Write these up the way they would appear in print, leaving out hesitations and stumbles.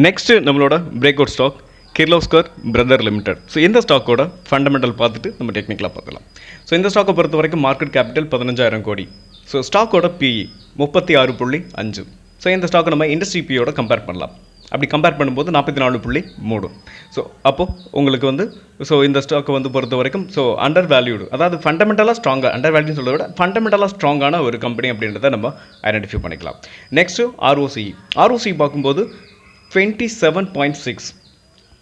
Next நம்மளோட break out stock Kirloskar brother limited. So இந்த ஸ்டாக்கோட ஃபண்டமெண்டல் பார்த்துட்டு நம்ம டெக்னிக்கலாக பார்க்கலாம். ஸோ இந்த ஸ்டாக்கை பொறுத்த வரைக்கும் மார்க்கெட் கேபிட்டல் 15,000 கோடி. ஸோ ஸ்டாக்கோட பிஇ 36.5. ஸோ இந்த ஸ்டாக்கை நம்ம இண்டஸ்ட்ரி பியோட கம்பேர் பண்ணலாம். அப்படி கம்பேர் பண்ணும்போது 44.3. ஸோ அப்போது உங்களுக்கு வந்து ஸோ இந்த ஸ்டாக்கை வந்து பொறுத்த வரைக்கும் ஸோ அண்டர் வேல்யூடு, அதாவது ஃபண்டமெண்டலாக ஸ்ட்ராங்காக, அண்டர் வேல்யூன்னு சொல்கிறத விட ஃபண்டமெண்டலாக ஸ்ட்ராங்கான ஒரு கம்பெனி அப்படின்றத நம்ம ஐடென்டிஃபை பண்ணிக்கலாம். நெக்ஸ்ட்டு ஆர்ஓசி பார்க்கும்போது 27.6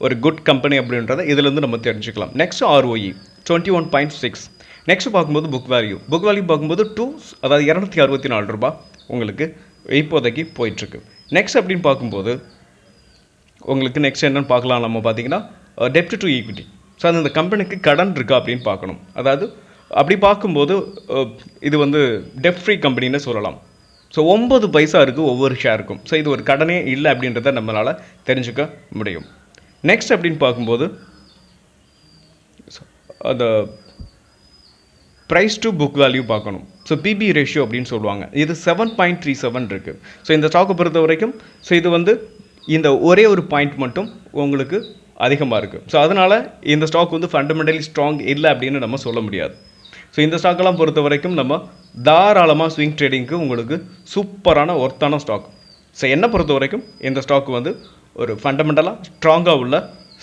ஒரு குட் கம்பெனி அப்படின்றத இதிலேருந்து நம்ம தெரிஞ்சுக்கலாம். Next ROE 21.6. நெக்ஸ்ட் பார்க்கும்போது புக் வேல்யூ பார்க்கும்போது அதாவது 264 ரூபாய் உங்களுக்கு இப்போதைக்கு போயிட்டுருக்கு. நெக்ஸ்ட் அப்படின்னு பார்க்கும்போது உங்களுக்கு நெக்ஸ்ட் என்னென்னு பார்க்கலாம். நம்ம பார்த்தீங்கன்னா டெப்ட் டு ஈக்விட்டி. ஸோ அது இந்த கம்பெனிக்கு கடன் இருக்கா அப்படின்னு பார்க்கணும். அதாவது அப்படி பார்க்கும்போது இது வந்து டெப்ட் ஃப்ரீ கம்பெனின்னு சொல்லலாம். ஸோ 9 பைசா இருக்குது ஒவ்வொரு ஷேருக்கும். ஸோ இது ஒரு கடனே இல்லை அப்படின்றத நம்மளால் தெரிஞ்சுக்க முடியும். நெக்ஸ்ட் அப்படின்னு பார்க்கும்போது அந்த ப்ரைஸ் டு புக் வேல்யூ பார்க்கணும். ஸோ பிபி ரேஷியோ அப்படின்னு சொல்லுவாங்க. இது 7.37 இருக்குது. ஸோ இந்த ஸ்டாக்கை பொறுத்த வரைக்கும் ஸோ இது வந்து இந்த ஒரே ஒரு பாயிண்ட் மட்டும் உங்களுக்கு அதிகமாக இருக்குது. ஸோ அதனால் இந்த ஸ்டாக் வந்து ஃபண்டமெண்டலி ஸ்ட்ராங் இல்லை அப்படின்னு நம்ம சொல்ல முடியாது. ஸோ இந்த ஸ்டாக்கெல்லாம் பொறுத்த வரைக்கும் நம்ம தாராளமாக ஸ்விங் ட்ரேடிங்க்கு உங்களுக்கு சூப்பரான ஒர்த்தான ஸ்டாக். ஸோ என்னை பொறுத்த வரைக்கும் இந்த ஸ்டாக் வந்து ஒரு ஃபண்டமெண்டலாக ஸ்ட்ராங்காக உள்ள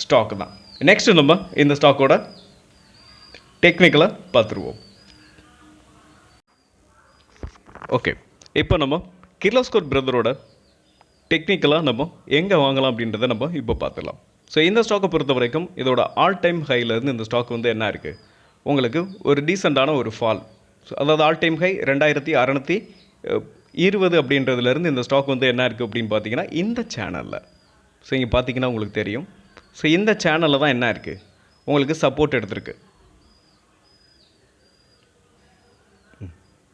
ஸ்டாக் தான். நெக்ஸ்ட்டு நம்ம இந்த ஸ்டாக்கோட டெக்னிக்கலாக பார்த்துருவோம். ஓகே, இப்போ நம்ம கிர்லோஸ்கர் பிரதரோட டெக்னிக்கலாக நம்ம எங்கே வாங்கலாம் அப்படின்றத நம்ம இப்போ பார்த்துக்கலாம். ஸோ இந்த ஸ்டாக்கை பொறுத்த வரைக்கும் இதோட ஆல் டைம் ஹைலேருந்து இந்த ஸ்டாக் வந்து என்ன இருக்குது, உங்களுக்கு ஒரு டீசெண்டான ஒரு ஃபால். ஸோ அதாவது ஆல் டைம் ஹை 2620 அப்படின்றதுலேருந்து இந்த ஸ்டாக் வந்து என்ன இருக்குது அப்படின்னு பார்த்தீங்கன்னா இந்த சேனலில். ஸோ இங்கே பார்த்தீங்கன்னா உங்களுக்கு தெரியும். ஸோ இந்த சேனலில் தான் என்ன இருக்குது, உங்களுக்கு சப்போர்ட் எடுத்திருக்கு.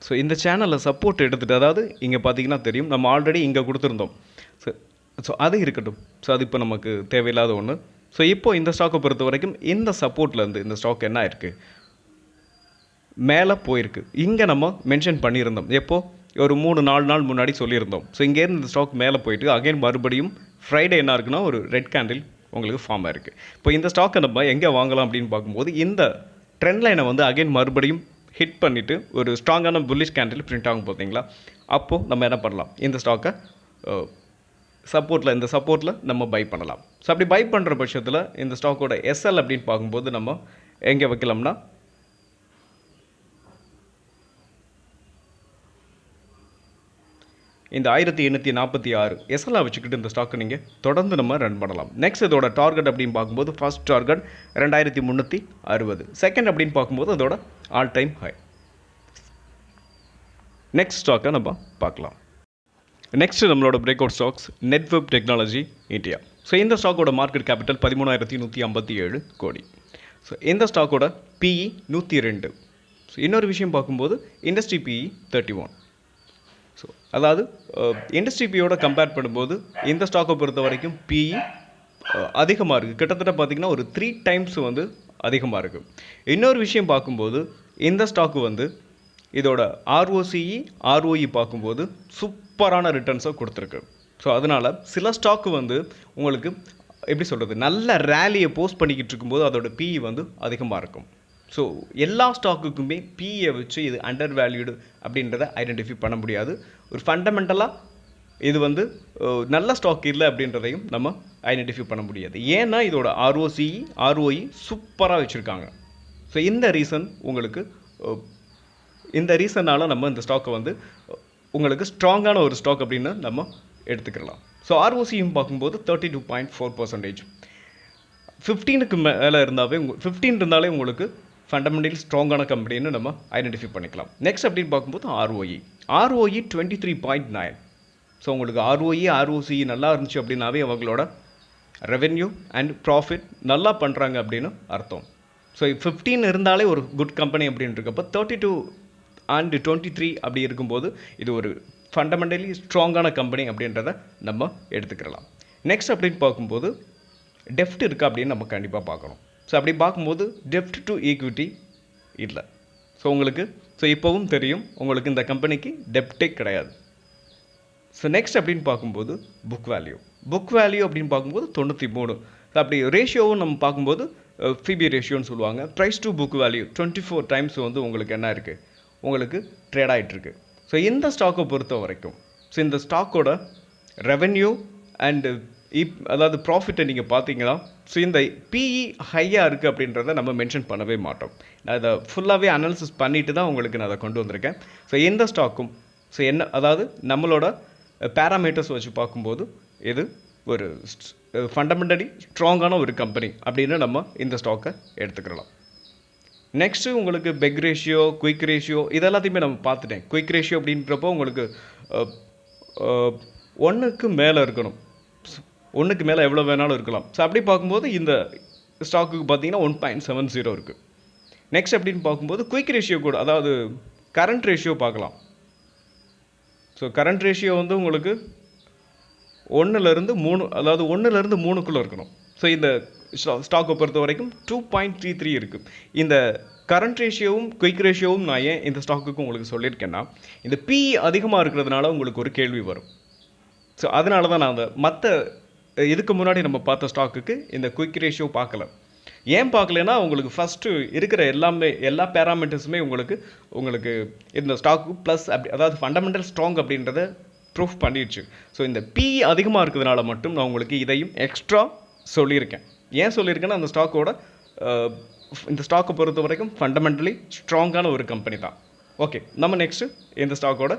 ஸோ இந்த சேனலில் சப்போர்ட் எடுத்துகிட்டு, அதாவது இங்கே பார்த்தீங்கன்னா தெரியும், நம்ம ஆல்ரெடி இங்கே கொடுத்துருந்தோம். ஸோ அது இருக்கட்டும். ஸோ அது இப்போ நமக்கு தேவையில்லாத ஒன்று. ஸோ இப்போது இந்த ஸ்டாக்கை பொறுத்த வரைக்கும் இந்த சப்போர்ட்லேருந்து இந்த ஸ்டாக் என்ன இருக்குது, மேலே போயிருக்கு. இங்கே நம்ம மென்ஷன் பண்ணியிருந்தோம். எப்போது ஒரு 3-4 நாள் முன்னாடி சொல்லியிருந்தோம். ஸோ இங்கேருந்து இந்த ஸ்டாக் மேலே போயிட்டு அகைன் மறுபடியும் ஃப்ரைடே என்ன இருக்குன்னா ஒரு ரெட் கேண்டில் உங்களுக்கு ஃபார்ம் ஆயிருக்கு. இப்போ இந்த ஸ்டாக்கை நம்ம எங்கே வாங்கலாம் அப்படின்னு பார்க்கும்போது இந்த ட்ரெண்ட் லைனை வந்து அகைன் மறுபடியும் ஹிட் பண்ணிவிட்டு ஒரு ஸ்ட்ராங்கான புல்லிஷ் கேண்டில் பிரிண்ட் ஆகும் பார்த்தீங்களா, அப்போது நம்ம என்ன பண்ணலாம், இந்த ஸ்டாக்கை இந்த சப்போர்ட்டில் நம்ம பை பண்ணலாம். ஸோ அப்படி பை பண்ணுற பட்சத்தில் இந்த ஸ்டாக்கோட SL அப்படின்னு பார்க்கும்போது நம்ம எங்கே வைக்கலாம்னா இந்த 1846 SL வச்சுக்கிட்டு இந்த ஸ்டாக்கை நீங்கள் தொடர்ந்து நம்ம ரன் பண்ணலாம். நெக்ஸ்ட் இதோட டார்கெட் அப்படின்னு பார்க்கும்போது ஃபர்ஸ்ட் டார்கெட் 2360, செகண்ட் அப்படின்னு பார்க்கும்போது அதோட ஆல் டைம் ஹை. நெக்ஸ்ட் ஸ்டாக்கை நம்ம பார்க்கலாம். நெக்ஸ்ட் நம்மளோட break out stocks Netweb technology India. So இந்த ஸ்டாக்கோட மார்க்கெட் கேபிட்டல் 13,157 கோடி. ஸோ இந்த ஸ்டாக்கோட பிஇ 102. ஸோ இன்னொரு விஷயம் பார்க்கும்போது இண்டஸ்ட்ரி பிஇ 31. ஸோ அதாவது இண்டஸ்ட்ரி பியோட கம்பேர் பண்ணும்போது இந்த ஸ்டாக்கை பொறுத்த வரைக்கும் பிஇ அதிகமாக இருக்குது. கிட்டத்தட்ட பார்த்திங்கன்னா ஒரு 3 டைம்ஸ் வந்து அதிகமாக இருக்குது. இன்னொரு விஷயம் பார்க்கும்போது இந்த ஸ்டாக்கு வந்து இதோட ROE பார்க்கும்போது சூப்பரான ரிட்டர்ன்ஸை கொடுத்துருக்கு. ஸோ அதனால் சில ஸ்டாக்கு வந்து உங்களுக்கு எப்படி சொல்கிறது, நல்ல ரேலியை போஸ்ட் பண்ணிக்கிட்டு இருக்கும்போது அதோட பிஇ வந்து அதிகமாக இருக்கும். ஸோ எல்லா ஸ்டாக்குக்குமே பிஇயை வச்சு இது அண்டர் வேல்யூடு அப்படின்றத ஐடென்டிஃபை பண்ண முடியாது. ஒரு ஃபண்டமெண்டலாக இது வந்து நல்ல ஸ்டாக் இல்லை அப்படின்றதையும் நம்ம ஐடென்டிஃபை பண்ண முடியாது. ஏன்னா இதோட ROE சூப்பராக வச்சுருக்காங்க. ஸோ இந்த ரீசனால் நம்ம இந்த ஸ்டாக்கை வந்து உங்களுக்கு ஸ்ட்ராங்கான ஒரு ஸ்டாக் அப்படின்னு நம்ம எடுத்துக்கலாம். ஸோ ROCயும் பார்க்கும்போது 32.4%. 15க்கு மேலே இருந்தாவே 15 இருந்தாலே உங்களுக்கு ஃபண்டமெண்டலி ஸ்ட்ராங்கான கம்பெனின்னு நம்ம ஐடென்டிஃபை பண்ணிக்கலாம். நெக்ஸ்ட் அப்படின்னு பார்க்கும்போது ROE 23.9. ஸோ உங்களுக்கு ROCE நல்லா இருந்துச்சு அப்படின்னாவே அவங்களோட ரெவென்யூ அண்ட் ப்ராஃபிட் நல்லா பண்ணுறாங்க அப்படின்னு அர்த்தம். ஸோ 15 இருந்தாலே ஒரு குட் கம்பெனி அப்படின்றப்போ 32 அண்ட் 23 அப்படி இருக்கும்போது இது ஒரு ஃபண்டமெண்டலி ஸ்ட்ராங்கான கம்பெனி அப்படின்றத நம்ம எடுத்துக்கலாம். நெக்ஸ்ட் அப்படின்னு பார்க்கும்போது டெப்ட் இருக்கா அப்படின்னு நம்ம கண்டிப்பாக பார்க்கணும். ஸோ அப்படி பார்க்கும்போது டெப்ட் டு ஈக்விட்டி இல்லை. ஸோ உங்களுக்கு இப்போவும் தெரியும் உங்களுக்கு இந்த கம்பெனிக்கு டெப்டே கிடையாது. ஸோ நெக்ஸ்ட் அப்படின்னு பார்க்கும்போது புக் புக் வேல்யூ அப்படின்னு பார்க்கும்போது 93. அப்படி ரேஷியோவும் நம்ம பார்க்கும்போது பிபி ரேஷியோன்னு சொல்லுவாங்க. Price to book value 24 times வந்து உங்களுக்கு என்ன இருக்குது, உங்களுக்கு ட்ரேட் ஆகிட்டுருக்கு. ஸோ இந்த ஸ்டாக்கை பொறுத்த வரைக்கும் ஸோ இந்த ஸ்டாக்கோட ரெவென்யூ அண்டு அதாவது ப்ராஃபிட்டை நீங்கள் பார்த்தீங்கன்னா ஸோ இந்த பிஇ ஹையாக இருக்குது அப்படின்றத நம்ம மென்ஷன் பண்ணவே மாட்டோம். நான் அதை ஃபுல்லாகவே அனாலிசிஸ் பண்ணிட்டு தான் உங்களுக்கு நான் அதை கொண்டு வந்திருக்கேன். ஸோ எந்த ஸ்டாக்கும் ஸோ என்ன அதாவது நம்மளோட பேராமீட்டர்ஸ் வச்சு பார்க்கும்போது இது ஒரு ஃபண்டமெண்டலி ஸ்ட்ராங்கான ஒரு கம்பெனி அப்படின்னு நம்ம இந்த ஸ்டாக்கை எடுத்துக்கலாம். நெக்ஸ்ட்டு உங்களுக்கு பெக் ரேஷியோ, குயிக் ரேஷியோ இது எல்லாத்தையுமே நம்ம பார்த்துட்டேன். குயிக் ரேஷியோ அப்படின்றப்போ உங்களுக்கு 1க்கு மேலே இருக்கணும். 1க்கு மேலே எவ்வளோ வேணாலும் இருக்கலாம். ஸோ அப்படி பார்க்கும்போது இந்த ஸ்டாக்குக்கு பார்த்தீங்கன்னா 1.70 இருக்குது. நெக்ஸ்ட் அப்படின்னு பார்க்கும்போது குயிக் ரேஷியோ கூட அதாவது கரண்ட் ரேஷியோ பார்க்கலாம். ஸோ கரண்ட் ரேஷியோ வந்து உங்களுக்கு 1லேருந்து 3 அதாவது 1லேருந்து 3க்குள்ளே இருக்கணும். ஸோ இந்த ஸ்டாக்கை பொறுத்த வரைக்கும் 2.33 இருக்குது. இந்த கரண்ட் ரேஷியோவும் குயிக் ரேஷியோவும் நான் ஏன் இந்த ஸ்டாக்குக்கு உங்களுக்கு சொல்லியிருக்கேன்னா இந்த பிஇ அதிகமாக இருக்கிறதுனால உங்களுக்கு ஒரு கேள்வி வரும். ஸோ அதனால தான் நான் அந்த மற்ற இதுக்கு முன்னாடி நம்ம பார்த்த ஸ்டாக்குக்கு இந்த குயிக் ரேஷியோ பார்க்கல. ஏன் பார்க்கலன்னா உங்களுக்கு ஃபஸ்ட்டு இருக்கிற எல்லா பேராமீட்டர்ஸுமே உங்களுக்கு இந்த ஸ்டாக்கு ப்ளஸ் அதாவது ஃபண்டமெண்டல் ஸ்ட்ராங் அப்படின்றத ப்ரூஃப் பண்ணிடுச்சு. ஸோ இந்த பிஇ அதிகமாக இருக்கிறதுனால மட்டும் நான் உங்களுக்கு இதையும் எக்ஸ்ட்ரா சொல்லியிருக்கேன். ஏன் சொல்லியிருக்கேன்னா அந்த இந்த ஸ்டாக்கை பொறுத்த வரைக்கும் ஃபண்டமெண்டலி ஸ்ட்ராங்கான ஒரு கம்பெனி தான். ஓகே, நம்ம நெக்ஸ்ட்டு இந்த ஸ்டாக்கோட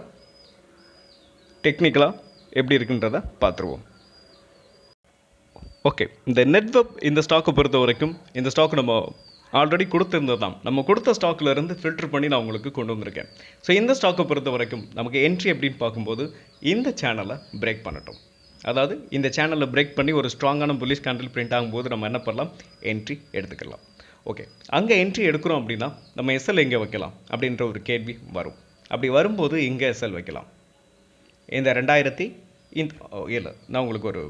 டெக்னிக்கலாக எப்படி இருக்குன்றதை பார்த்துருவோம். ஓகே, இந்த நெட்வெப் இந்த ஸ்டாக்கை பொறுத்த வரைக்கும் இந்த ஸ்டாக் நம்ம ஆல்ரெடி கொடுத்துருந்தது தான். நம்ம கொடுத்த ஸ்டாக்லேருந்து ஃபில்டர் பண்ணி நான் உங்களுக்கு கொண்டு வந்திருக்கேன். ஸோ இந்த ஸ்டாக்கை பொறுத்த வரைக்கும் நமக்கு என்ட்ரி அப்படின்னு பார்க்கும்போது இந்த சேனலை பிரேக் பண்ணட்டும். அதாவது இந்த சேனலை பிரேக் பண்ணி ஒரு ஸ்ட்ராங்கான புல்லிஷ் கேண்டில் பிரிண்ட் ஆகும்போது நம்ம என்ன பண்ணலாம், என்ட்ரி எடுத்துக்கலாம். ஓகே, அங்கே என்ட்ரி எடுக்கிறோம் அப்படின்னா நம்ம எஸ்எல் எங்கே வைக்கலாம் அப்படின்ற ஒரு கேள்வி வரும். அப்படி வரும்போது இங்கே எஸ்எல் வைக்கலாம். இந்த 2000 இல்லை நான் உங்களுக்கு ஒரு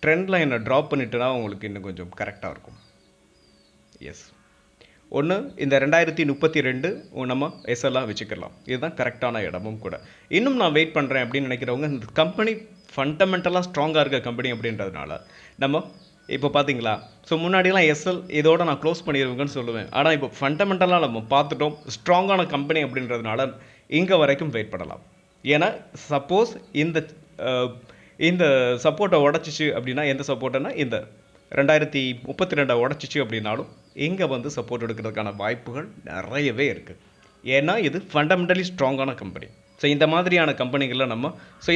ட்ரெண்ட் லைனை ட்ராப் பண்ணிட்டுனா உங்களுக்கு இன்னும் கொஞ்சம் கரெக்டாக இருக்கும். எஸ், ஒன்று இந்த 2032 நம்ம எஸ்எல்லாம் வச்சுக்கலாம். இதுதான் கரெக்டான இடமும் கூட. இன்னும் நான் வெயிட் பண்ணுறேன் அப்படின்னு நினைக்கிறவங்க இந்த கம்பெனி ஃபண்டமெண்டலாக ஸ்ட்ராங்காக இருக்க கம்பெனி அப்படின்றதுனால நம்ம இப்போ பார்த்தீங்களா, ஸோ முன்னாடியெல்லாம் எஸ்எல் இதோட நான் க்ளோஸ் பண்ணிடுவேங்கன்னு சொல்லுவேன். ஆனால் இப்போ ஃபண்டமெண்டலாக நம்ம பார்த்துட்டோம் ஸ்ட்ராங்கான கம்பெனி அப்படின்றதுனால இங்கே வரைக்கும் வெயிட் பண்ணலாம். ஏன்னா சப்போஸ் இந்த சப்போர்ட்டை உடச்சிச்சு அப்படின்னா, எந்த சப்போர்ட்டுன்னா இந்த 2032 உடச்சிச்சு அப்படின்னாலும் இங்கே வந்து சப்போர்ட் எடுக்கிறதுக்கான வாய்ப்புகள் நிறையவே இருக்குது. ஏன்னா இது ஃபண்டமெண்டலி ஸ்ட்ராங்கான கம்பெனி. ஸோ இந்த மாதிரியான கம்பெனிகளில் நம்ம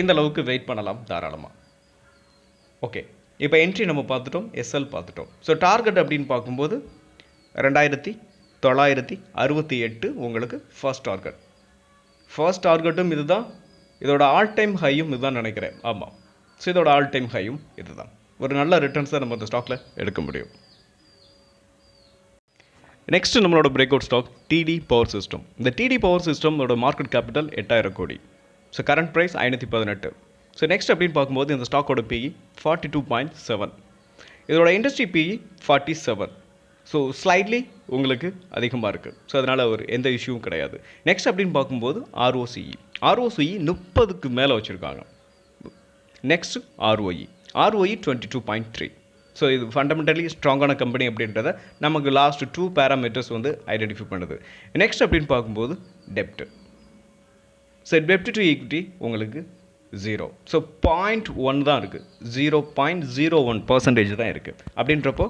இந்த அளவுக்கு வெயிட் பண்ணலாம் தாராளமாக. ஓகே, இப்போ என்ட்ரி நம்ம பார்த்துட்டோம், எஸ்எல் பார்த்துட்டோம். ஸோ டார்கெட் அப்படின்னு பார்க்கும்போது 2968 உங்களுக்கு ஃபர்ஸ்ட் டார்கெட்டும் இதுதான். இதோட ஆல் டைம் ஹையும் இதுதான் நினைக்கிறேன். ஆமாம், ஸோ இதோட ஆல் டைம் ஹையும் இதுதான். ஒரு நல்ல ரிட்டர்ன்ஸை நம்ம இந்த ஸ்டாக்கில் எடுக்க முடியும். நெக்ஸ்ட் நம்மளோட break out stock TD power system. இந்த டிடி பவர் சிஸ்டமோட market capital 8000 crore. So current price 518. So next அப்படின்னு பார்க்கும்போது இந்த ஸ்டாக்கோட பிஇ 42.7. இதோட இண்டஸ்ட்ரி பிஇ 47. ஸோ ஸ்லைட்லி உங்களுக்கு அதிகமாக இருக்குது. ஸோ அதனால் எந்த இஷ்யூவும் கிடையாது. நெக்ஸ்ட் அப்படின்னு பார்க்கும்போது ROCE 30க்கு மேலே வச்சுருக்காங்க. Next ROE 22.3. ஸோ இது ஃபண்டமெண்டலி ஸ்ட்ராங்கான கம்பெனி அப்படின்றத நமக்கு லாஸ்ட் 2 பேராமீட்டர்ஸ் வந்து ஐடென்டிஃபை பண்ணுது. நெக்ஸ்ட் அப்படின்னு பார்க்கும்போது டெப்ட். ஸோ டெப்ட் டு ஈக்விட்டி உங்களுக்கு 0. ஸோ 0.1 தான் இருக்குது. 0.01% தான் இருக்குது. அப்படின்றப்போ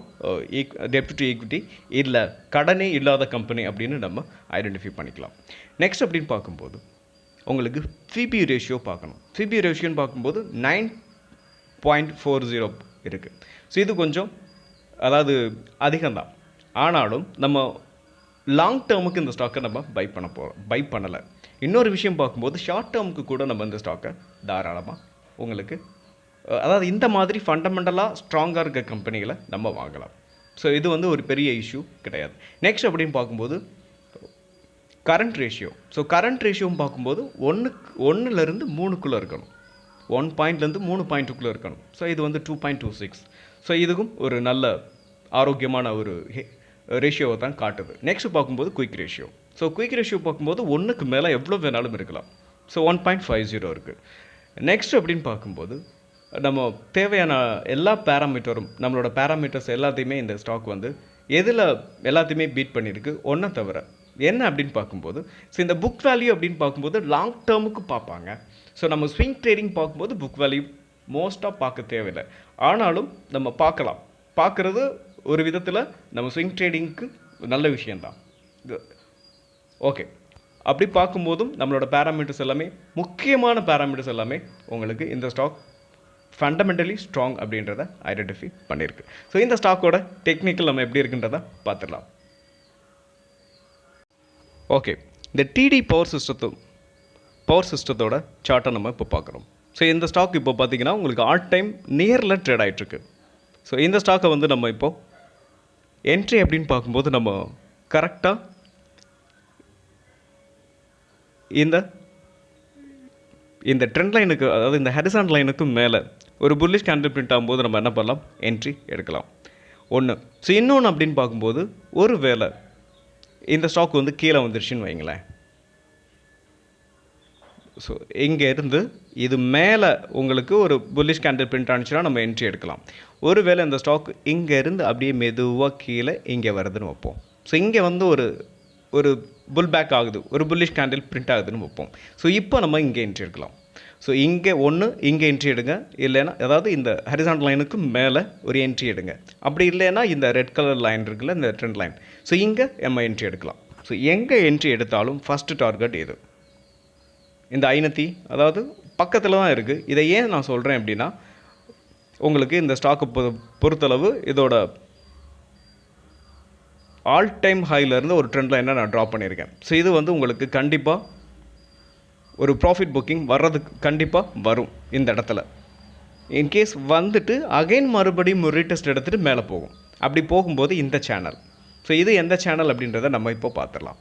டெப்ட் டு ஈக்விட்டி இல்லை, கடனே இல்லாத கம்பெனி அப்படின்னு நம்ம ஐடென்டிஃபை பண்ணிக்கலாம். நெக்ஸ்ட் அப்படின்னு பார்க்கும்போது உங்களுக்கு பிபி ரேஷியோ பார்க்கணும். பிபி ரேஷியோன்னு பார்க்கும்போது 9.40 இருக்குது. ஸோ இது கொஞ்சம் அதாவது அதிகம்தான். ஆனாலும் நம்ம லாங் டேர்முக்கு இந்த ஸ்டாக்கை நம்ம பை பண்ணலை. இன்னொரு விஷயம் பார்க்கும்போது ஷார்ட் டேர்முக்கு கூட நம்ம இந்த ஸ்டாக்கை தாராளமாக உங்களுக்கு அதாவது இந்த மாதிரி ஃபண்டமெண்டலாக ஸ்ட்ராங்காக இருக்க கம்பெனிகளை நம்ம வாங்கலாம். ஸோ இது வந்து ஒரு பெரிய இஷ்யூ கிடையாது. நெக்ஸ்ட் அப்படின்னு பார்க்கும்போது கரண்ட் ரேஷியோ. ஸோ கரண்ட் ரேஷியோவும் பார்க்கும்போது 1லேருந்து 3க்குள்ளே இருக்கணும். 1.3 3.2க்குள்ளே இருக்கணும். ஸோ இது வந்து 2.26. ஸோ இதுக்கும் ஒரு நல்ல ஆரோக்கியமான ஒரு ரேஷியோவை தான் காட்டுது. நெக்ஸ்ட் பார்க்கும்போது quick ratio. So quick ratio பார்க்கும்போது 1க்கு மேலே எவ்வளோ வேணாலும் இருக்கலாம். ஸோ 1.50 இருக்குது. நெக்ஸ்ட் அப்படின்னு பார்க்கும்போது நம்ம தேவையான எல்லா பேராமீட்டரும் நம்மளோட பேராமீட்டர்ஸ் எல்லாத்தையுமே இந்த ஸ்டாக் வந்து எதில் எல்லாத்தையுமே பீட் பண்ணியிருக்கு ஒன்றை தவிர என்ன அப்படின்னு பார்க்கும்போது ஸோ இந்த புக் வேல்யூ அப்படின்னு பார்க்கும்போது லாங் டேர்முக்கு பார்ப்பாங்க. ஸோ நம்ம ஸ்விங் ட்ரேடிங் பார்க்கும்போது புக் வேல்யூ மோஸ்ட்டாக பார்க்க தேவையில்லை. ஆனாலும் நம்ம பார்க்குறது ஒரு விதத்தில் நம்ம ஸ்விங் ட்ரேடிங்க்கு நல்ல விஷயந்தான். ஓகே, அப்படி பார்க்கும்போதும் நம்மளோட பேராமீட்டர்ஸ் எல்லாமே முக்கியமான பேராமீட்டர்ஸ் எல்லாமே உங்களுக்கு இந்த ஸ்டாக் ஃபண்டமெண்டலி ஸ்ட்ராங் அப்படின்றத ஐடென்டிஃபை பண்ணியிருக்கு. ஸோ இந்த ஸ்டாக்கோட டெக்னிக்கல் நம்ம எப்படி இருக்குன்றதை பார்த்துடலாம். ஓகே, இந்த டிடி பவர் சிஸ்டத்தோட சார்ட்டை நம்ம இப்போ பார்க்குறோம். ஸோ இந்த ஸ்டாக் இப்போ பார்த்தீங்கன்னா உங்களுக்கு ஆல் டைம் நியரில் ட்ரேட் ஆகிட்டுருக்கு. ஸோ இந்த ஸ்டாக்கை வந்து நம்ம இப்போது என்ட்ரி அப்படின்னு பார்க்கும்போது நம்ம கரெக்டாக இந்த ட்ரெண்ட் லைனுக்கு, அதாவது இந்த ஹரிசான் லைனுக்கு மேலே ஒரு புல்லிஷ் கேண்டில் பிரிண்ட் ஆகும்போது நம்ம என்ன பண்ணலாம், என்ட்ரி எடுக்கலாம் ஒன்று. ஸோ இன்னொன்று அப்படின்னு பார்க்கும்போது ஒரு வேளை இந்த ஸ்டாக் வந்து கீழே வந்துருச்சுன்னு வைங்களேன். ஸோ இங்கே இருந்து இது மேலே உங்களுக்கு ஒரு புல்லிஷ் கேண்டில் பிரிண்ட் ஆனிச்சுன்னா நம்ம என்ட்ரி எடுக்கலாம். ஒருவேளை இந்த ஸ்டாக் இங்கே இருந்து அப்படியே மெதுவாக கீழே இங்கே வருதுன்னு வைப்போம். ஸோ இங்கே வந்து ஒரு புல் பேக் ஆகுது, ஒரு புல்லிஷ் கேண்டில் பிரிண்ட் ஆகுதுன்னு வைப்போம். ஸோ இப்போ நம்ம இங்கே என்ட்ரி எடுக்கலாம். ஸோ இங்கே இங்கே என்ட்ரி எடுங்க, இல்லைன்னா அதாவது இந்த ஹரிசாண்டல் லைனுக்கு மேலே ஒரு என்ட்ரி எடுங்க. அப்படி இல்லைன்னா இந்த ரெட் கலர் லைன் இருக்குல்ல, இந்த ட்ரெண்ட் லைன், ஸோ இங்கே நம்ம என்ட்ரி எடுக்கலாம். ஸோ எங்கே என்ட்ரி எடுத்தாலும் ஃபஸ்ட்டு டார்கெட் இது இந்த 500, அதாவது பக்கத்தில் தான் இருக்குது. இதை ஏன் நான் சொல்கிறேன் அப்படின்னா உங்களுக்கு இந்த ஸ்டாக்கை பொறுத்தளவு இதோட ஆல் டைம் ஹைலேருந்து ஒரு ட்ரெண்ட் லைனை நான் ட்ராப் பண்ணியிருக்கேன். ஸோ இது வந்து உங்களுக்கு கண்டிப்பாக ஒரு ப்ராஃபிட் புக்கிங் வர்றதுக்கு கண்டிப்பாக வரும். இந்த இடத்துல இன்கேஸ் வந்துட்டு அகைன் மறுபடியும் ஒரு ரீடெஸ்ட் எடுத்துகிட்டு மேலே போகும். அப்படி போகும்போது இந்த சேனல், ஸோ இது எந்த சேனல் அப்படின்றத நம்ம இப்போ பார்த்துடலாம்.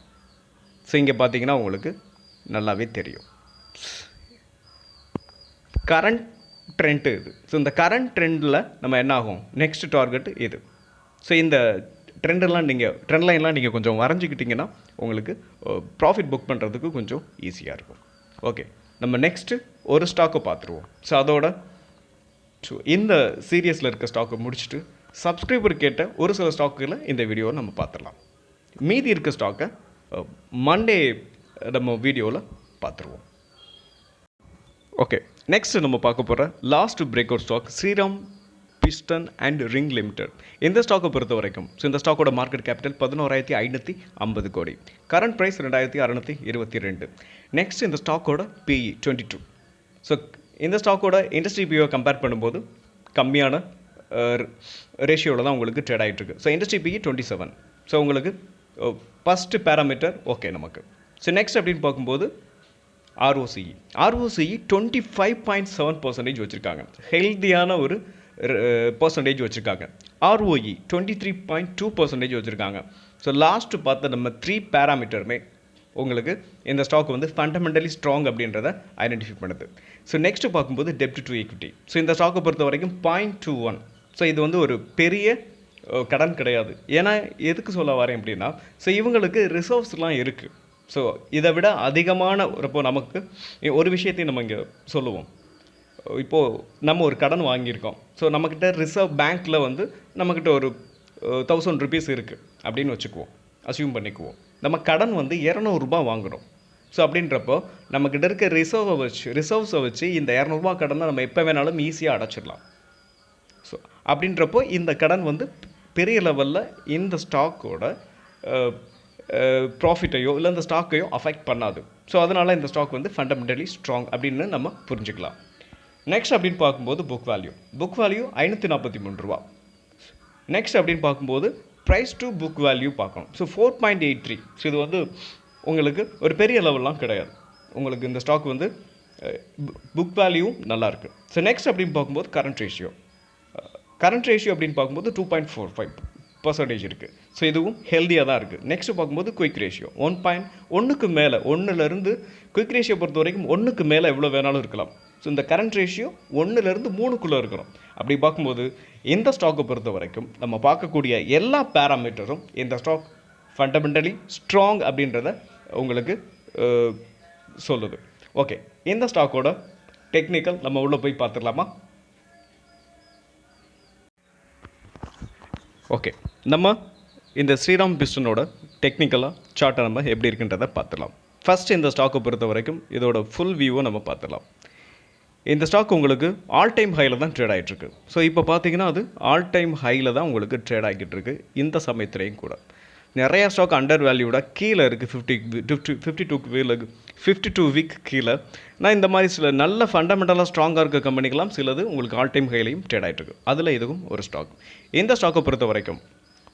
ஸோ இங்கே பார்த்தீங்கன்னா உங்களுக்கு நல்லாவே தெரியும் கரண்ட் ட்ரெண்ட் இது. ஸோ இந்த கரண்ட் ட்ரெண்டில் நம்ம என்ன ஆகும், நெக்ஸ்ட் டார்கெட் இது. ஸோ இந்த ட்ரெண்ட் லைன்லாம் நீங்கள் கொஞ்சம் வரைஞ்சிக்கிட்டிங்கன்னா உங்களுக்கு ப்ராஃபிட் புக் பண்ணுறதுக்கு கொஞ்சம் ஈஸியாக இருக்கும். ஓகே, நம்ம நெக்ஸ்ட்டு ஒரு ஸ்டாக்கை பார்த்துருவோம். ஸோ இந்த சீரியஸில் இருக்க ஸ்டாக்கை முடிச்சுட்டு சப்ஸ்கிரைபர் கேட்ட ஒரு சில ஸ்டாக்குகளை இந்த வீடியோவை நம்ம பார்த்துடலாம். மீதி இருக்க ஸ்டாக்கை மண்டே நம்ம வீடியோவில் பார்த்துருவோம். ஓகே, நெக்ஸ்ட் நம்ம பார்க்க போகிற last break out stock Shriram piston and ring limited. இந்த ஸ்டாக்கை பொறுத்த வரைக்கும் ஸோ இந்த ஸ்டாக்கோட மார்க்கெட் கேபிட்டல் 11,550 கோடி, கரண்ட் ப்ரைஸ் 2,622. நெக்ஸ்ட் இந்த ஸ்டாக்கோட பிஇ 22. ஸோ இந்த ஸ்டாக்கோட இண்டஸ்ட்ரி பிஓ கம்பேர் பண்ணும்போது கம்மியான ரேஷியோவில் தான் உங்களுக்கு ட்ரேட் ஆகிட்டுருக்கு. So industry BE 27. ஸோ உங்களுக்கு ஃபஸ்ட்டு பேராமீட்டர் ஓகே நமக்கு. ஸோ நெக்ஸ்ட் அப்படின்னு பார்க்கும்போது ROCE 25.7% வச்சுருக்காங்க, ஹெல்த்தியான ஒரு பர்சன்டேஜ் வச்சுருக்காங்க. ROE 23.2% வச்சுருக்காங்க. ஸோ லாஸ்ட்டு பார்த்த நம்ம 3 பேராமீட்டருமே உங்களுக்கு இந்த ஸ்டாக் வந்து ஃபண்டமெண்டலி ஸ்ட்ராங் அப்படின்றத ஐடென்டிஃபை பண்ணுது. ஸோ நெக்ஸ்ட்டு பார்க்கும்போது டெப்ட் டு ஈக்விட்டி. ஸோ இந்த ஸ்டாக்கை பொறுத்த வரைக்கும் 0.21. ஸோ இது வந்து ஒரு பெரிய கடன் கிடையாது. ஏன்னா எதுக்கு சொல்ல வரேன் அப்படின்னா, ஸோ இவங்களுக்கு ரிசர்வ்ஸ்லாம் இருக்குது. ஸோ இதை விட அதிகமான இப்போ நமக்கு ஒரு விஷயத்தையும் நம்ம இங்கே சொல்லுவோம். இப்போது நம்ம ஒரு கடன் வாங்கியிருக்கோம். ஸோ நம்மக்கிட்ட ரிசர்வ் பேங்க்கில் வந்து நம்மக்கிட்ட ஒரு 1000 rupees இருக்குது அப்படின்னு வச்சுக்குவோம், அசியூம் பண்ணிக்குவோம். நம்ம கடன் வந்து 200 ரூபாய் வாங்குகிறோம். ஸோ அப்படின்றப்போ நம்மக்கிட்ட இருக்க ரிசர்வ்ஸை வச்சு இந்த 200 ரூபாய் கடனை நம்ம எப்போ வேணாலும் ஈஸியாக அடைச்சிடலாம். ஸோ அப்படின்றப்போ இந்த கடன் வந்து பெரிய லெவலில் இந்த ஸ்டாக்கோட ப்ராஃபிட்டையோ இல்லை இந்த ஸ்டாக்கையோ அஃபெக்ட் பண்ணாது. ஸோ அதனால் இந்த ஸ்டாக் வந்து ஃபண்டமெண்டலி ஸ்ட்ராங் அப்படின்னு நம்ம புரிஞ்சுக்கலாம். நெக்ஸ்ட் அப்படின்னு பார்க்கும்போது புக் வேல்யூ 543 ரூபா. நெக்ஸ்ட் அப்படின்னு பார்க்கும்போது ப்ரைஸ் டு புக் வேல்யூ பார்க்கணும். ஸோ 4.83. ஸோ இது வந்து உங்களுக்கு ஒரு பெரிய லெவல்லாம் கிடையாது. உங்களுக்கு இந்த ஸ்டாக் வந்து புக் வேல்யூவும் நல்லாயிருக்கு. ஸோ நெக்ஸ்ட் அப்படின்னு பார்க்கும்போது கரண்ட் ரேஷியோ அப்படின்னு பார்க்கும்போது 2.45% இருக்குது. ஸோ இதுவும் ஹெல்த்தியாக தான் இருக்குது. நெக்ஸ்ட்டு பார்க்கும்போது குயிக் ரேஷியோ 1.1க்கு மேலே, 1லேருந்து குயிக் ரேஷியோ பொறுத்த வரைக்கும் 1க்கு மேலே எவ்வளோ வேணாலும் இருக்கலாம். ஸோ இந்த கரண்ட் ரேஷியோ 1லேருந்து 3க்குள்ளே இருக்கணும். அப்படி பார்க்கும்போது இந்த ஸ்டாக்கை பொறுத்த வரைக்கும் நம்ம பார்க்கக்கூடிய எல்லா பேராமீட்டரும் இந்த ஸ்டாக் ஃபண்டமெண்டலி ஸ்ட்ராங் அப்படின்றத உங்களுக்கு சொல்லுது. ஓகே, இந்த ஸ்டாக்கோட டெக்னிக்கல் நம்ம உள்ளே போய் பார்த்துடலாமா? ஓகே, நம்ம இந்த ஸ்ரீராம் பிஸ்டனோட டெக்னிக்கலாக சார்ட்டை நம்ம எப்படி இருக்குன்றதை பார்த்துடலாம். ஃபஸ்ட் இந்த ஸ்டாக்கை பொறுத்த வரைக்கும் இதோட ஃபுல் வியூவை நம்ம பார்த்துடலாம். இந்த ஸ்டாக் உங்களுக்கு ஆல் டைம் ஹையில் தான் ட்ரேட் ஆகிட்டுருக்கு. ஸோ இப்போ பார்த்தீங்கன்னா அது ஆல் டைம் ஹையில் தான் உங்களுக்கு ட்ரேட் ஆகிட்டு இருக்கு. இந்த சமயத்துலேயும் கூட நிறையா ஸ்டாக் அண்டர் வேல்யூடாக கீழே இருக்குது. 52 வீக் கீழே. நான் இந்த மாதிரி சில நல்ல ஃபண்டமெண்டலாக ஸ்ட்ராங்காக இருக்க கம்பெனிக்கெல்லாம் சிலது உங்களுக்கு ஆல் டைம் ஹைலையும் ட்ரேட் ஆகிட்டுருக்கு. அதில் இதுவும் ஒரு ஸ்டாக். இந்த ஸ்டாக்கை பொறுத்த வரைக்கும்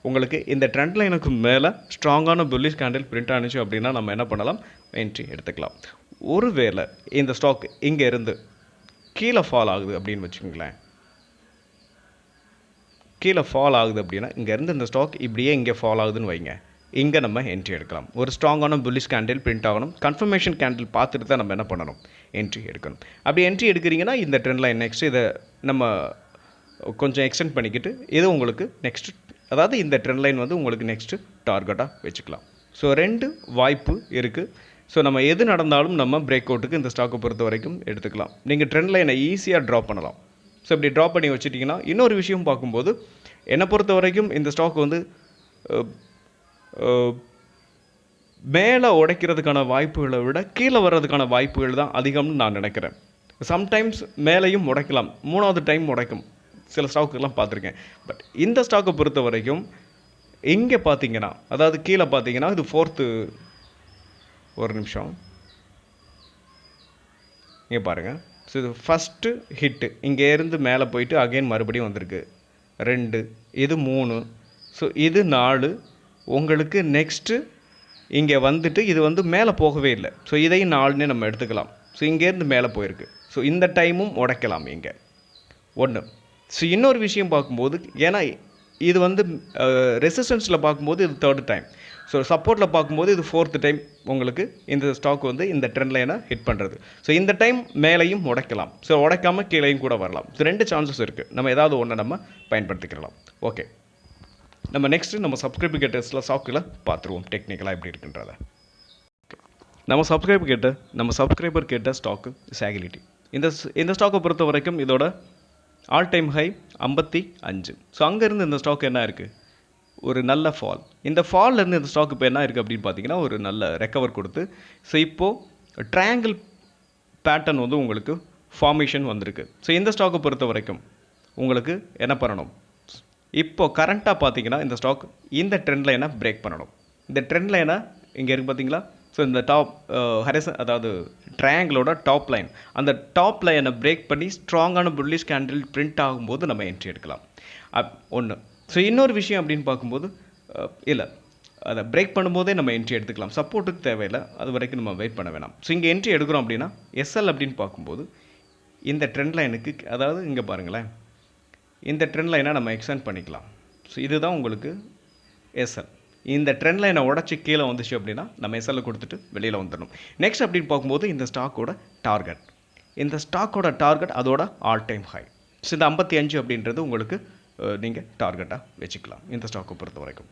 உங்களுக்கு இந்த ட்ரெண்ட் லைனுக்கு மேலே ஸ்ட்ராங்கான புல்லிஷ் கேண்டில் பிரிண்ட் ஆனிச்சு அப்படின்னா நம்ம என்ன பண்ணலாம், என்ட்ரி எடுத்துக்கலாம். ஒருவேளை இந்த ஸ்டாக் இங்கே இருந்து கீழே ஃபால் ஆகுது அப்படின்னு வச்சுக்கோங்களேன், கீழே ஃபால் ஆகுது அப்படின்னா இங்கேருந்து இந்த ஸ்டாக் இப்படியே இங்கே ஃபால் ஆகுதுன்னு வைங்க, இங்கே நம்ம என்ட்ரி எடுக்கலாம். ஒரு ஸ்ட்ராங்கான புல்லிஷ் கேண்டில் பிரிண்ட் ஆகணும். கன்ஃபர்மேஷன் கேண்டில் பார்த்துட்டு தான் நம்ம என்ன பண்ணணும், என்ட்ரி எடுக்கணும். அப்படி என்ட்ரி எடுக்கிறீங்கன்னா இந்த ட்ரெண்ட் லைன் நெக்ஸ்ட் இதை நம்ம கொஞ்சம் எக்ஸ்டெண்ட் பண்ணிக்கிட்டு இது உங்களுக்கு நெக்ஸ்ட், அதாவது இந்த ட்ரெண்ட் லைன் வந்து உங்களுக்கு நெக்ஸ்ட்டு டார்கெட்டாக வச்சுக்கலாம். ஸோ 2 வாய்ப்பு இருக்குது. ஸோ நம்ம எது நடந்தாலும் நம்ம பிரேக் அவுட்டுக்கு இந்த ஸ்டாக்கை பொறுத்த வரைக்கும் எடுத்துக்கலாம். நீங்கள் ட்ரெண்ட் லைனை ஈஸியாக ட்ராப் பண்ணலாம். ஸோ இப்படி ட்ராப் பண்ணி வச்சுட்டிங்கன்னா இன்னொரு விஷயம் பார்க்கும்போது என்னை பொறுத்த வரைக்கும் இந்த ஸ்டாக் வந்து மேலே உடைக்கிறதுக்கான வாய்ப்புகளை விட கீழே வர்றதுக்கான வாய்ப்புகள் தான் அதிகம்னு நான் நினைக்கிறேன். சம்டைம்ஸ் மேலேயும் உடைக்கலாம், 3வது டைம் உடைக்கும், சில ஸ்டாக்குலாம் பார்த்துருக்கேன். பட் இந்த ஸ்டாக்கை பொறுத்த வரைக்கும் இங்கே பார்த்தீங்கன்னா, அதாவது கீழே பார்த்தீங்கன்னா இது 4th, ஒரு நிமிஷம் இங்கே பாருங்கள். ஸோ இது ஃபஸ்ட்டு ஹிட்டு இங்கேருந்து மேலே போயிட்டு அகைன் மறுபடியும் வந்திருக்கு 2, இது 3, ஸோ இது 4. உங்களுக்கு நெக்ஸ்ட்டு இங்கே வந்துட்டு இது வந்து மேலே போகவே இல்லை. ஸோ இதையும் 4னே நம்ம எடுத்துக்கலாம். ஸோ இங்கேருந்து மேலே போயிருக்கு. ஸோ இந்த டைமும் உடைக்கலாம் இங்கே 1. ஸோ இன்னொரு விஷயம் பார்க்கும்போது, ஏன்னா இது வந்து ரெசிஸ்டன்ஸில் பார்க்கும்போது இது 3rd டைம், ஸோ சப்போர்ட்டில் பார்க்கும்போது இது 4th டைம் உங்களுக்கு இந்த ஸ்டாக் வந்து இந்த ட்ரெண்ட் லைனை ஹிட் பண்ணுறது. ஸோ இந்த டைம் மேலேயும் உடைக்கலாம், ஸோ உடைக்காமல் கீழேயும் கூட வரலாம். ஸோ 2 சான்சஸ் இருக்குது. நம்ம ஏதாவது ஒன்று நம்ம பயன்படுத்திக்கலாம். ஓகே, நம்ம நெக்ஸ்ட்டு நம்ம சப்ஸ்கிரைபர் ஸ்டாக்கில் பார்த்துருவோம் டெக்னிக்கலாக எப்படி இருக்குன்றதை. நம்ம சப்ஸ்கிரைபர் கேட்ட ஸ்டாக்கு சாகிலிட்டி. இந்த ஸ்டாக்கை பொறுத்த வரைக்கும் இதோட ஆல் டைம் ஹை 55. ஸோ அங்கேருந்து இந்த ஸ்டாக் என்ன இருக்குது, ஒரு நல்ல ஃபால். இந்த ஃபால்லேருந்து இந்த ஸ்டாக் இப்போ என்ன இருக்குது அப்படின்னு பார்த்தீங்கன்னா ஒரு நல்ல ரெக்கவர் கொடுத்து, ஸோ இப்போது ட்ரையாங்கிள் பேட்டர்ன் வந்து உங்களுக்கு ஃபார்மேஷன் வந்திருக்கு. ஸோ இந்த ஸ்டாக்கை பொறுத்த வரைக்கும் உங்களுக்கு என்ன பண்ணணும், இப்போது கரண்ட்டாக பார்த்தீங்கன்னா இந்த ஸ்டாக் இந்த ட்ரெண்ட் லைனை பிரேக் பண்ணணும். இந்த ட்ரெண்ட் லைனை இங்கே இருக்குது பார்த்தீங்களா, ஸோ இந்த டாப் அதாவது ட்ரையாங்கிளோட டாப் லைன், அந்த டாப் லைனை பிரேக் பண்ணி ஸ்ட்ராங்கான புல்லிஷ் கேண்டில் பிரிண்ட் ஆகும்போது நம்ம என்ட்ரி எடுக்கலாம். ஒன்று. ஸோ இன்னொரு விஷயம் அப்படின்னு பார்க்கும்போது இல்லை, அதை பிரேக் பண்ணும்போதே நம்ம என்ட்ரி எடுத்துக்கலாம். சப்போர்ட்டுக்கு தேவையில்லை, அது வரைக்கும் நம்ம வெயிட் பண்ண வேணாம். ஸோ இங்கே என்ட்ரி எடுக்கிறோம் அப்படின்னா எஸ்எல் அப்படின்னு பார்க்கும்போது இந்த ட்ரெண்ட் லைனுக்கு, அதாவது இங்கே பாருங்களேன், இந்த ட்ரெண்ட் லைனை நம்ம எக்ஸ்டெண்ட் பண்ணிக்கலாம். ஸோ இதுதான் உங்களுக்கு எஸ்எல். இந்த ட்ரெண்ட் லைனை உடச்சி கீழே வந்துச்சு அப்படின்னா நம்ம எஸ்எல்லை கொடுத்துட்டு வெளியில் வந்துடணும். நெக்ஸ்ட் அப்படின்னு பார்க்கும்போது இந்த ஸ்டாக்கோட டார்கெட் அதோட ஆல் டைம் ஹை. ஸோ இந்த 55 அப்படின்றது உங்களுக்கு நீங்கள் டார்கெட்டாக வச்சுக்கலாம் இந்த ஸ்டாக்கை பொறுத்த வரைக்கும்.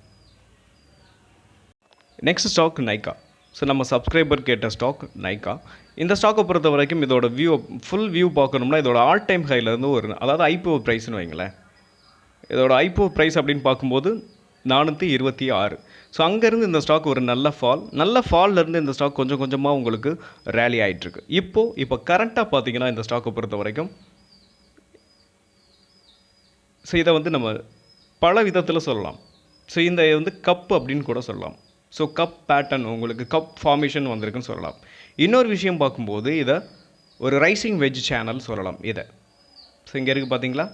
Next stock Nykaa. ஸோ நம்ம சப்ஸ்கிரைபர் கேட்ட ஸ்டாக் நைக்கா. இந்த ஸ்டாக்கை பொறுத்த வரைக்கும் இதோட ஃபுல் வியூ பார்க்கணும்னா இதோட ஆல் டைம் ஹைலேருந்து அதாவது ஐபிஓ ப்ரைஸ்னு வைங்களேன், இதோட ஐபிஓ ப்ரைஸ் அப்படின்னு பார்க்கும்போது 426. ஸோ அங்கேருந்து இந்த ஸ்டாக் ஒரு நல்ல ஃபால்லேருந்து இந்த ஸ்டாக் கொஞ்சம் கொஞ்சமாக உங்களுக்கு ரேலி ஆகிட்டுருக்கு. இப்போ கரண்ட்டாக பார்த்தீங்கன்னா இந்த ஸ்டாக்கை பொறுத்த வரைக்கும், ஸோ இதை வந்து நம்ம பல விதத்தில் சொல்லலாம். ஸோ இந்த வந்து கப் அப்படின்னு கூட சொல்லலாம். ஸோ கப் பேட்டர்ன், உங்களுக்கு கப் ஃபார்மேஷன் வந்திருக்குன்னு சொல்லலாம். இன்னொரு விஷயம் பார்க்கும்போது இதை ஒரு ரைசிங் வெஜ் சேனல் சொல்லலாம். இதை ஸோ இங்கே இருக்குது பார்த்தீங்களா,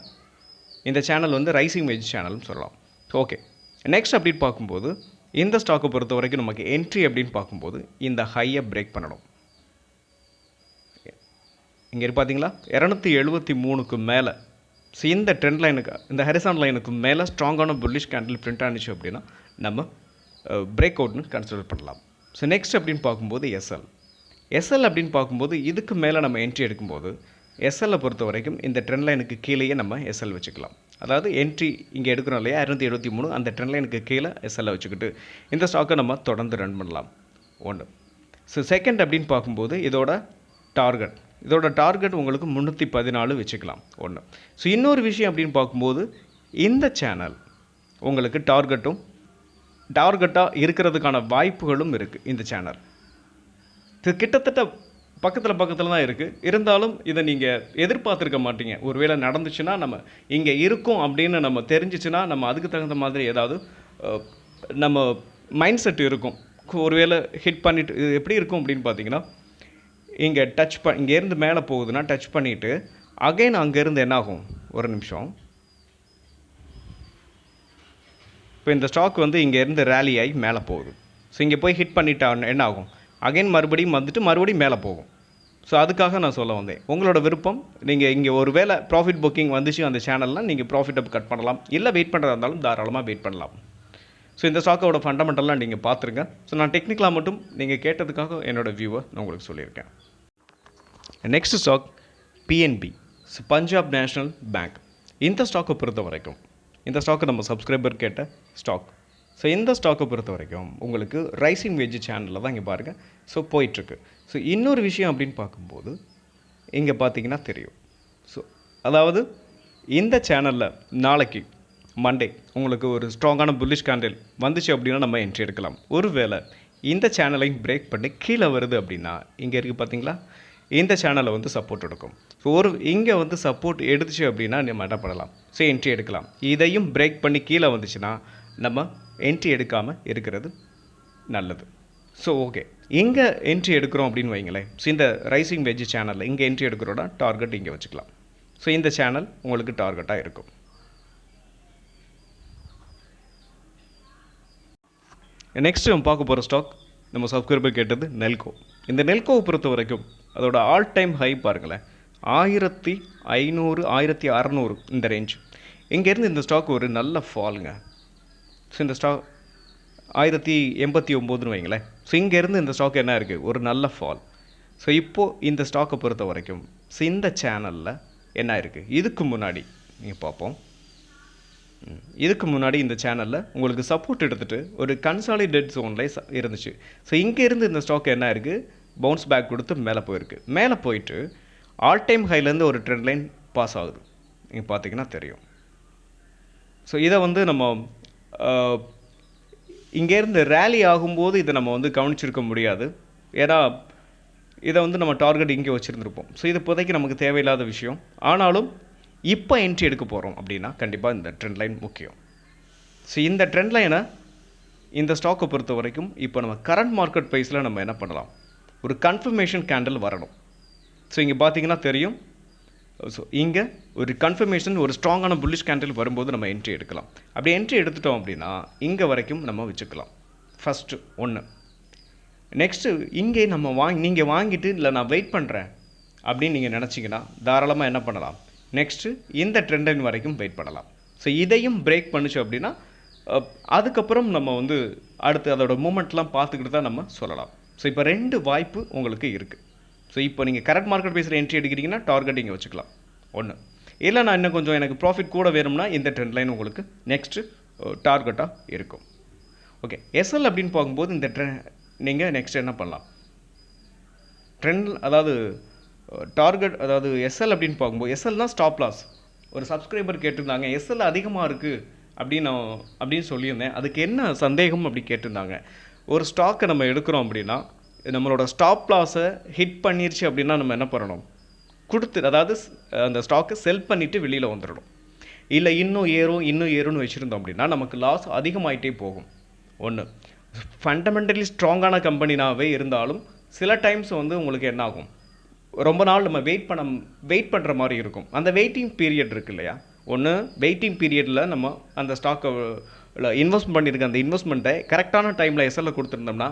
இந்த சேனல் வந்து ரைசிங் வெஜ் சேனல்னு சொல்லலாம். ஓகே, நெக்ஸ்ட் அப்படின்னு பார்க்கும்போது இந்த ஸ்டாக்கை பொறுத்த வரைக்கும் நமக்கு என்ட்ரி அப்படின்னு பார்க்கும்போது இந்த ஹையை பிரேக் பண்ணணும். இங்கே பார்த்தீங்களா 273க்கு மேலே. ஸோ இந்த ட்ரெண்ட் லைனுக்கு, இந்த ஹரிசான் லைனுக்கு மேலே ஸ்ட்ராங்கான புல்லிஷ் கேண்டில் பிரிண்ட் ஆனிச்சு அப்படின்னா நம்ம பிரேக் அவுட்னு கன்சிடர் பண்ணலாம். ஸோ நெக்ஸ்ட் அப்படின்னு பார்க்கும்போது எஸ்எல் அப்படின்னு பார்க்கும்போது இதுக்கு மேலே நம்ம என்ட்ரி எடுக்கும்போது எஸ்எல்லை பொறுத்த வரைக்கும் இந்த ட்ரெண்ட் லைனுக்கு கீழேயே நம்ம எஸ்எல் வச்சுக்கலாம். அதாவது என்ட்ரி இங்கே எடுக்கிறோம் இல்லையா 273, அந்த ட்ரெண்ட் லைனுக்கு கீழே எஸ்எல்லை வச்சுக்கிட்டு இந்த ஸ்டாக்கை நம்ம தொடர்ந்து ரன் பண்ணலாம். 1. ஸோ செகண்ட் அப்படின்னு பார்க்கும்போது இதோட டார்கெட் உங்களுக்கு 314 வச்சுக்கலாம். 1. ஸோ இன்னொரு விஷயம் அப்படின்னு பார்க்கும்போது இந்த சேனல் உங்களுக்கு டார்கெட்டாக இருக்கிறதுக்கான வாய்ப்புகளும் இருக்குது இந்த சேனல். இது கிட்டத்தட்ட பக்கத்தில் தான் இருக்குது. இருந்தாலும் இதை நீங்கள் எதிர்பார்த்துருக்க மாட்டீங்க. ஒருவேளை நடந்துச்சுன்னா நம்ம இங்கே இருக்கோம் அப்படின்னு நம்ம தெரிஞ்சிச்சுன்னா நம்ம அதுக்கு தகுந்த மாதிரி ஏதாவது நம்ம மைண்ட் செட் இருக்கும். ஒருவேளை ஹிட் பண்ணிவிட்டு இது எப்படி இருக்கும் அப்படின்னு பார்த்தீங்கன்னா, இங்கே இங்கேருந்து மேலே போகுதுன்னா டச் பண்ணிவிட்டு அகைன் அங்கேருந்து என்ன ஆகும், ஒரு நிமிஷம். இப்போ இந்த ஸ்டாக் வந்து இங்கேருந்து ரேலி ஆகி மேலே போகுது. ஸோ இங்கே போய் ஹிட் பண்ணிட்டா என்ன ஆகும், அகைன் மறுபடியும் மேலே போகும். ஸோ அதுக்காக நான் சொல்ல வந்தேன், உங்களோட விருப்பம். நீங்கள் இங்கே ஒரு வேளை ப்ராஃபிட் புக்கிங் வந்துச்சு அந்த சேனல்லாம் நீங்கள் ப்ராஃபிட்டை கட் பண்ணலாம், இல்லை வெயிட் பண்ணுறதா இருந்தாலும் தாராளமாக வெயிட் பண்ணலாம். ஸோ இந்த ஸ்டாக்கோட ஃபண்டமெண்டல்லாம் நீங்கள் பார்த்துருங்க. ஸோ நான் டெக்னிக்கலாக மட்டும் நீங்கள் கேட்டதுக்காக என்னோடய வியூவை நான் உங்களுக்கு சொல்லியிருக்கேன். Next stock PNB, Punjab national bank. இந்த ஸ்டாக்கை பொறுத்த வரைக்கும், இந்த ஸ்டாக்கு நம்ம சப்ஸ்கிரைபர் கேட்ட ஸ்டாக். ஸோ இந்த ஸ்டாக்கை பொறுத்த வரைக்கும் உங்களுக்கு ரைசிங் வெஜ் சேனலில் தான் இங்கே பாருங்கள். ஸோ போயிட்டுருக்கு. ஸோ இன்னொரு விஷயம் அப்படின்னு பார்க்கும்போது இங்கே பார்த்தீங்கன்னா தெரியும். ஸோ அதாவது இந்த சேனலில் நாளைக்கு மண்டே உங்களுக்கு ஒரு ஸ்ட்ராங்கான புல்லிஷ் கேண்டில் வந்துச்சு அப்படின்னா நம்ம என்ட்ரி எடுக்கலாம். ஒருவேளை இந்த சேனலையும் பிரேக் பண்ணி கீழே வருது அப்படின்னா இங்கே இருக்குது பார்த்தீங்களா, இந்த சேனலை வந்து சப்போர்ட் எடுக்கும். ஸோ இங்கே வந்து சப்போர்ட் எடுத்துச்சு அப்படின்னா நம்ம என்ன பண்ணலாம், ஸோ என்ட்ரி எடுக்கலாம். இதையும் பிரேக் பண்ணி கீழே வந்துச்சுன்னா நம்ம என்ட்ரி எடுக்காமல் இருக்கிறது நல்லது. ஸோ ஓகே, இங்கே என்ட்ரி எடுக்கிறோம் அப்படின்னு வைங்களேன். ஸோ இந்த ரைசிங் வெஜ் சேனலில் இங்கே என்ட்ரி எடுக்கிறோன்னா டார்கெட் இங்கே வச்சுக்கலாம். ஸோ இந்த சேனல் உங்களுக்கு டார்கெட்டாக இருக்கும். நெக்ஸ்ட் நம்ம பார்க்க போகிற ஸ்டாக் நம்ம சப்ஸ்கிரைபர் கேட்டது நெல்கோ. இந்த நெல்கோவை பொறுத்த வரைக்கும் அதோட ஆல் டைம் ஹை பாருங்களேன், 1500 1600 இந்த ரேஞ்ச். இங்கேருந்து இந்த ஸ்டாக் ஒரு நல்ல ஃபாலுங்க. ஸோ இந்த ஸ்டாக் 1089 வைங்களேன். ஸோ இங்கேருந்து இந்த ஸ்டாக் என்ன இருக்குது, ஒரு நல்ல ஃபால். ஸோ இப்போது இந்த ஸ்டாக்கை பொறுத்த வரைக்கும் ஸோ இந்த சேனலில் என்ன இருக்குது, இதுக்கு முன்னாடி நீங்கள் பார்ப்போம். இதுக்கு முன்னாடி இந்த சேனலில் உங்களுக்கு சப்போர்ட் எடுத்துகிட்டு ஒரு கன்சாலிடேட் ஜோனில் இருந்துச்சு. ஸோ இங்கேருந்து இந்த ஸ்டாக் என்ன இருக்குது, பவுன்ஸ் பேக் கொடுத்து மேலே போயிருக்கு. மேலே போயிட்டு ஆல் டைம் ஹைலேருந்து ஒரு ட்ரெண்ட் லைன் பாஸ் ஆகுது, நீங்கள் பார்த்தீங்கன்னா தெரியும். ஸோ இதை வந்து நம்ம இங்கேருந்து ரேலி ஆகும்போது இதை நம்ம வந்து கவனிச்சிருக்க முடியாது. ஏன்னா இதை வந்து நம்ம டார்கெட் இங்கே வச்சுருந்துருப்போம். ஸோ இது இப்போதைக்கு நமக்கு தேவையில்லாத விஷயம். ஆனாலும் இப்போ என்ட்ரி எடுக்க போகிறோம் அப்படின்னா கண்டிப்பாக இந்த ட்ரெண்ட் லைன் முக்கியம். ஸோ இந்த ட்ரெண்ட் லைனை இந்த ஸ்டாக்கை பொறுத்த வரைக்கும் இப்போ நம்ம கரண்ட் மார்க்கெட் ப்ரைஸில் நம்ம என்ன பண்ணலாம், ஒரு கன்ஃபர்மேஷன் கேண்டில் வரணும். ஸோ இங்கே பார்த்தீங்கன்னா தெரியும். ஸோ இங்கே ஒரு கன்ஃபர்மேஷன், ஒரு ஸ்ட்ராங்கான புல்லிஷ் கேண்டில் வரும்போது நம்ம என்ட்ரி எடுக்கலாம். அப்படி என்ட்ரி எடுத்துட்டோம் அப்படின்னா இங்கே வரைக்கும் நம்ம வச்சுக்கலாம். ஃபஸ்ட்டு ஒன்று. நெக்ஸ்ட்டு இங்கே நம்ம நீங்கள் வாங்கிட்டு இல்லை நான் வெயிட் பண்ணுறேன் அப்படின்னு நீங்கள் நினச்சிங்கன்னா தாராளமாக என்ன பண்ணலாம், நெக்ஸ்ட்டு இந்த ட்ரெண்ட் லைன் வரைக்கும் வெயிட் பண்ணலாம். ஸோ இதையும் பிரேக் பண்ணிச்சு அப்படின்னா அதுக்கப்புறம் நம்ம வந்து அடுத்து அதோட மூமெண்ட்லாம் பார்த்துக்கிட்டு தான் நம்ம சொல்லலாம். ஸோ இப்போ 2 வாய்ப்பு உங்களுக்கு இருக்குது. ஸோ இப்போ நீங்கள் கரெக்ட் மார்க்கெட் பேஸில் என்ட்ரி எடுக்கிறீங்கன்னா டார்கெட் இங்கே வச்சுக்கலாம் ஒன்று. இல்லை நான் இன்னும் கொஞ்சம் எனக்கு ப்ராஃபிட் கூட வேணும்னா இந்த ட்ரெண்ட் லைன் உங்களுக்கு நெக்ஸ்ட்டு டார்கெட்டாக இருக்கும். ஓகே, எஸ்எல் அப்படின்னு பார்க்கும்போது இந்த நீங்கள் நெக்ஸ்ட் என்ன பண்ணலாம், ட்ரெண்ட் அதாவது டார்கெட் அதாவது எஸ்எல் அப்படின்னு பார்க்கும்போது எஸ்எல் தான் ஸ்டாப் லாஸ். ஒரு சப்ஸ்கிரைபர் கேட்டிருந்தாங்க எஸ்எல் அதிகமாக இருக்குது அப்படின்னு சொல்லியிருந்தேன், அதுக்கு என்ன சந்தேகம் அப்படி கேட்டிருந்தாங்க. ஒரு ஸ்டாக்கை நம்ம எடுக்கிறோம் அப்படின்னா நம்மளோட ஸ்டாப் லாஸை ஹிட் பண்ணிருச்சு அப்படின்னா நம்ம என்ன பண்ணணும், அதாவது அந்த ஸ்டாக்கை செல் பண்ணிவிட்டு வெளியில் வந்துடணும். இல்லை இன்னும் ஏறும்னு வச்சுருந்தோம் அப்படின்னா நமக்கு லாஸ் அதிகமாகிட்டே போகும். ஒன்று, ஃபண்டமெண்டலி ஸ்ட்ராங்கான கம்பெனினாவே இருந்தாலும் சில டைம்ஸ் வந்து உங்களுக்கு என்ன ஆகும், ரொம்ப நாள் நம்ம வெயிட் பண்ணுற மாதிரி இருக்கும். அந்த வெயிட்டிங் பீரியட் இருக்குது இல்லையா, ஒன்று வெயிட்டிங் பீரியடில் நம்ம அந்த ஸ்டாக்கை இன்வெஸ்ட் பண்ணியிருக்க அந்த இன்வெஸ்ட்மெண்ட்டை கரெக்டான டைமில் எஸ்எல்ல கொடுத்துருந்தோம்னா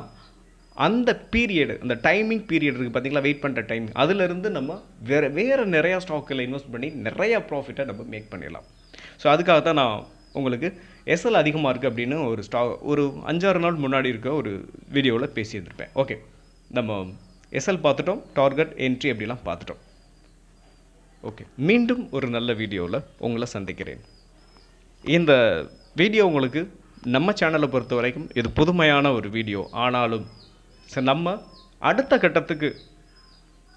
அந்த பீரியடு, அந்த டைமிங் பீரியட் இருக்குது பார்த்தீங்களா, வெயிட் பண்ணுற டைம், அதிலிருந்து நம்ம வேறு நிறையா ஸ்டாக்கில் இன்வெஸ்ட் பண்ணி நிறையா ப்ராஃபிட்டை நம்ம மேக் பண்ணிடலாம். ஸோ அதுக்காக தான் நான் உங்களுக்கு எஸ்எல் அதிகமாக இருக்குது அப்படின்னு ஒரு 5-6 நாள் முன்னாடி இருக்க ஒரு வீடியோவில் பேசியிருந்திருப்பேன். ஓகே, நம்ம எஸ்எல் பார்த்துட்டோம், டார்கெட் என்ட்ரி அப்படிலாம் பார்த்துட்டோம். ஓகே, மீண்டும் ஒரு நல்ல வீடியோவில் உங்களை சந்திக்கிறேன். இந்த வீடியோ உங்களுக்கு நம்ம சேனலை பொறுத்த வரைக்கும் இது புதுமையான ஒரு வீடியோ. ஆனாலும் நம்ம அடுத்த கட்டத்துக்கு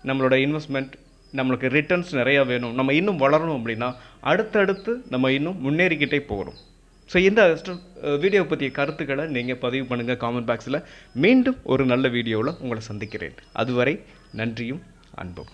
நம்மளோட இன்வெஸ்ட்மெண்ட், நம்மளுக்கு ரிட்டர்ன்ஸ் நிறையா வேணும், நம்ம இன்னும் வளரணும் அப்படின்னா அடுத்தடுத்து நம்ம இன்னும் முன்னேறிக்கிட்டே போகணும். ஸோ இந்த வீடியோ பற்றிய கருத்துக்களை நீங்கள் பதிவு பண்ணுங்கள் காமெண்ட் பாக்ஸில். மீண்டும் ஒரு நல்ல வீடியோவில் உங்களை சந்திக்கிறேன். அதுவரை நன்றியும் அன்பும்.